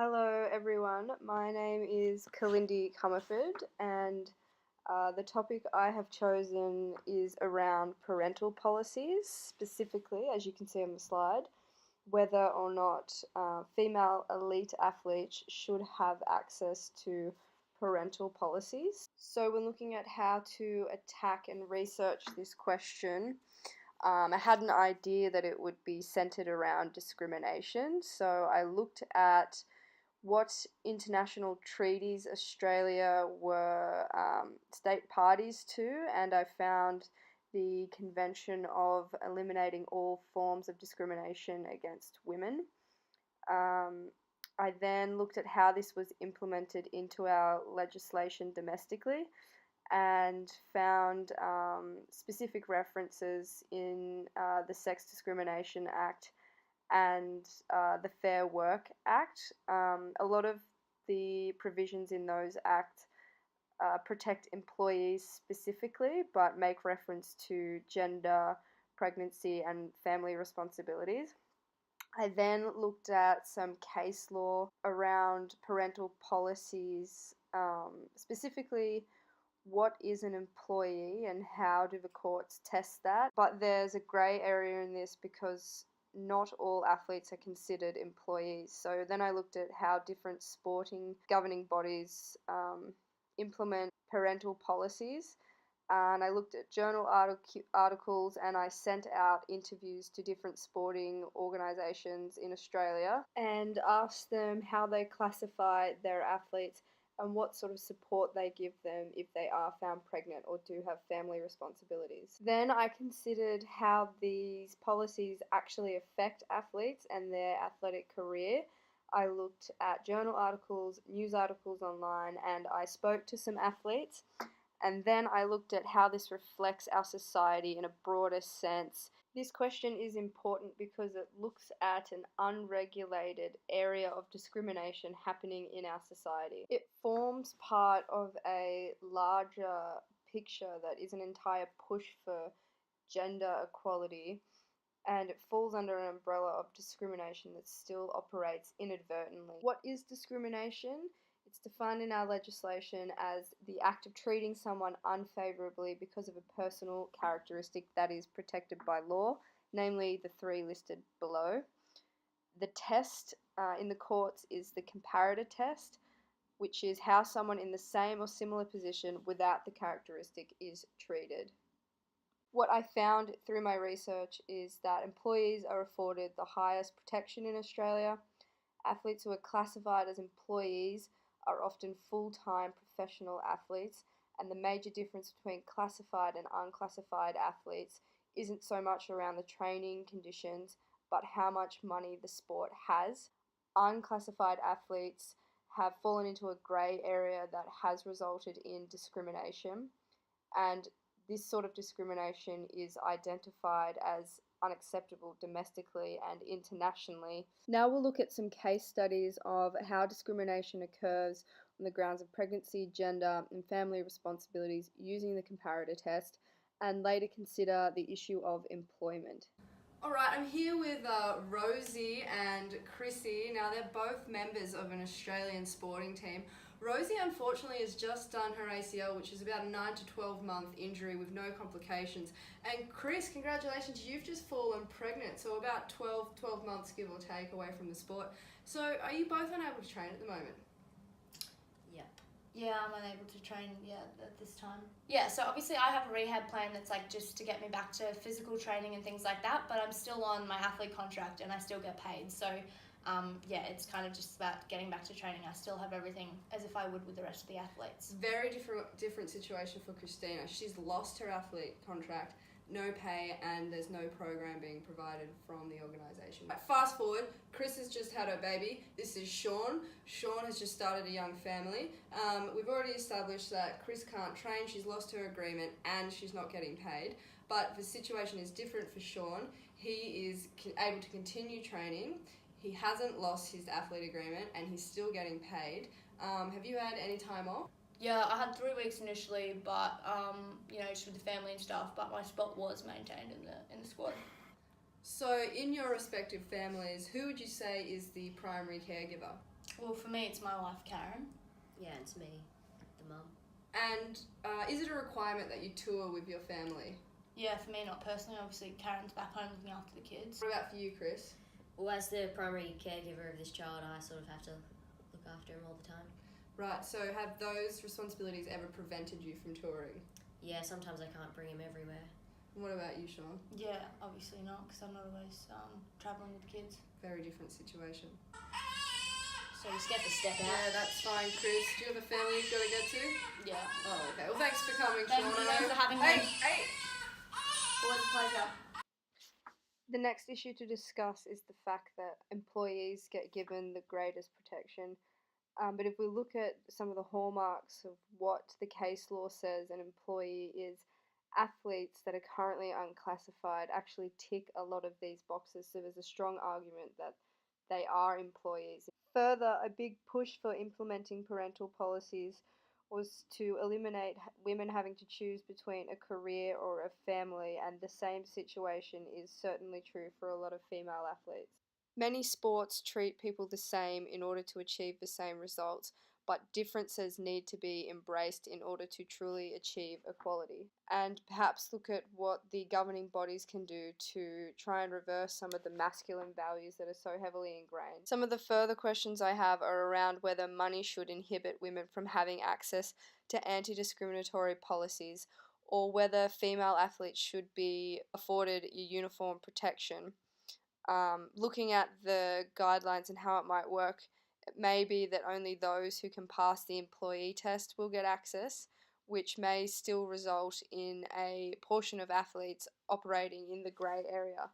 Hello everyone, my name is Kalindi Comerford and the topic I have chosen is around parental policies, specifically, as you can see on the slide, whether or not female elite athletes should have access to parental policies. So when looking at how to attack and research this question, I had an idea that it would be centered around discrimination, so I looked at what international treaties Australia were state parties to, and I found the Convention of Eliminating All Forms of Discrimination Against Women. I then looked at how this was implemented into our legislation domestically and found specific references in the Sex Discrimination Act and the Fair Work Act. A lot of the provisions in those acts protect employees specifically, but make reference to gender, pregnancy, and family responsibilities. I then looked at some case law around parental policies, specifically what is an employee and how do the courts test that. But there's a grey area in this because not all athletes are considered employees. So then I looked at how different sporting governing bodies implement parental policies. And I looked at journal articles and I sent out interviews to different sporting organisations in Australia and asked them how they classify their athletes and what sort of support they give them if they are found pregnant or do have family responsibilities. Then I considered how these policies actually affect athletes and their athletic career. I looked at journal articles, news articles online, and I spoke to some athletes. And then I looked at how this reflects our society in a broader sense. This question is important because it looks at an unregulated area of discrimination happening in our society. It forms part of a larger picture that is an entire push for gender equality, and it falls under an umbrella of discrimination that still operates inadvertently. What is discrimination? It's defined in our legislation as the act of treating someone unfavourably because of a personal characteristic that is protected by law, namely the three listed below. The test in the courts is the comparator test, which is how someone in the same or similar position without the characteristic is treated. What I found through my research is that employees are afforded the highest protection in Australia. Athletes who are classified as employees are often full-time professional athletes, and the major difference between classified and unclassified athletes isn't so much around the training conditions, but how much money the sport has. Unclassified athletes have fallen into a grey area that has resulted in discrimination, and this sort of discrimination is identified as unacceptable domestically and internationally. Now we'll look at some case studies of how discrimination occurs on the grounds of pregnancy, gender, and family responsibilities using the comparator test, and later consider the issue of employment. Alright, I'm here with Rosie and Chrissy. Now they're both members of an Australian sporting team. Rosie unfortunately has just done her ACL, which is about a 9 to 12 month injury with no complications. And Chris, congratulations, you've just fallen pregnant, so about 12 months give or take away from the sport. So are you both unable to train at the moment? Yeah, I'm unable to train, at this time. Yeah, so obviously I have a rehab plan that's like just to get me back to physical training and things like that, but I'm still on my athlete contract and I still get paid. So, it's kind of just about getting back to training. I still have everything as if I would with the rest of the athletes. Very different situation for Christina. She's lost her athlete contract, no pay, and there's no program being provided from the organisation. Fast forward, Chris has just had her baby. This is Sean. Sean has just started a young family. We've already established that Chris can't train, she's lost her agreement, and she's not getting paid. But the situation is different for Sean. He is able to continue training. He hasn't lost his athlete agreement, and he's still getting paid. Have you had any time off? Yeah, I had 3 weeks initially, but just with the family and stuff. But my spot was maintained in the squad. So, in your respective families, who would you say is the primary caregiver? Well, for me, it's my wife, Karen. Yeah, and it's me, the mum. And is it a requirement that you tour with your family? Yeah, for me, not personally. Obviously, Karen's back home looking after the kids. What about for you, Chris? Well, as the primary caregiver of this child, I sort of have to look after him all the time. Right, so have those responsibilities ever prevented you from touring? Yeah, sometimes I can't bring him everywhere. What about you, Sean? Yeah, obviously not, because I'm not always travelling with the kids. Very different situation. So you just get to step out. Yeah, that's fine, Chris. Do you have a family you've got to get to? Yeah. Oh, okay. Well, thanks for coming, Thank Sean. you guys for having me. Hey! It was a pleasure. The next issue to discuss is the fact that employees get given the greatest protection. But if we look at some of the hallmarks of what the case law says an employee is, athletes that are currently unclassified actually tick a lot of these boxes, so there's a strong argument that they are employees. Further, a big push for implementing parental policies was to eliminate women having to choose between a career or a family, and the same situation is certainly true for a lot of female athletes. Many sports treat people the same in order to achieve the same results, but differences need to be embraced in order to truly achieve equality. And perhaps look at what the governing bodies can do to try and reverse some of the masculine values that are so heavily ingrained. Some of the further questions I have are around whether money should inhibit women from having access to anti-discriminatory policies, or whether female athletes should be afforded a uniform protection. Looking at the guidelines and how it might work, it may be that only those who can pass the employee test will get access, which may still result in a portion of athletes operating in the grey area.